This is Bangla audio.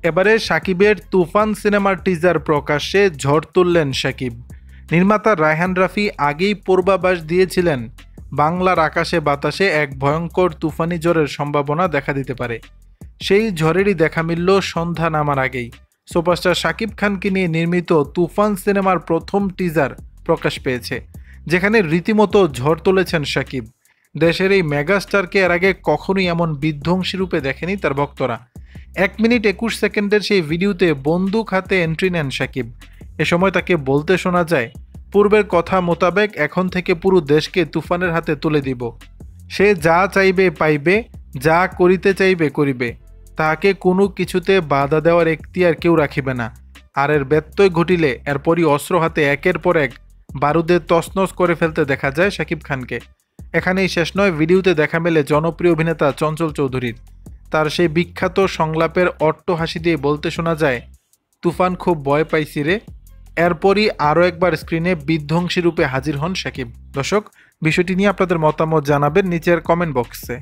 এবারে শাকিবের তুফান সিনেমার টিজার প্রকাশ্যে ঝড় তুললেন শাকিব। নির্মাতা রায়হান রাফি আগেই পূর্বাভাস দিয়েছিলেন বাংলার আকাশে বাতাসে এক ভয়ঙ্কর তুফানি ঝড়ের সম্ভাবনা দেখা দিতে পারে। সেই ঝড়েরই দেখা মিলল সন্ধ্যা নামার আগেই। সুপারস্টার শাকিব খানকে নিয়ে নির্মিত তুফান সিনেমার প্রথম টিজার প্রকাশ পেয়েছে, যেখানে রীতিমতো ঝড় তুলেছেন শাকিব। দেশের এই মেগাস্টারকে এর আগে কখনোই এমন বিধ্বংসী রূপে দেখেনি তার ভক্তরা। 1 মিনিট 21 সেকেন্ডের সেই ভিডিওতে বন্দুক হাতে এন্ট্রি নেন শাকিব। এ সময় তাকে বলতে শোনা যায়, পূর্বের কথা মোতাবেক এখন থেকে পুরো দেশকে তুফানের হাতে তুলে দিব। সে যা চাইবে পাইবে, যা করিতে চাইবে করিবে, তাহাকে কোনো কিছুতে বাধা দেওয়ার এখতিয়ার কেউ রাখিবে না। আর এর ব্যত্যয় ঘটিলে এরপরই অস্ত্র হাতে একের পর এক বারুদে তছনছ করে ফেলতে দেখা যায় শাকিব খানকে। এখানেই শেষ নয়, ভিডিওতে দেখা মেলে জনপ্রিয় অভিনেতা চঞ্চল চৌধুরীর। তার সেই বিখ্যাত সংলাপের অট্ট হাসি দিয়ে বলতে শোনা যায়, তুফান খুব ভয় পাইছি রে। এরপরই আরও একবার স্ক্রিনে বিধ্বংসী রূপে হাজির হন শাকিব। দর্শক, বিষয়টি নিয়ে আপনাদের মতামত জানাবেন নিচের কমেন্ট বক্সে।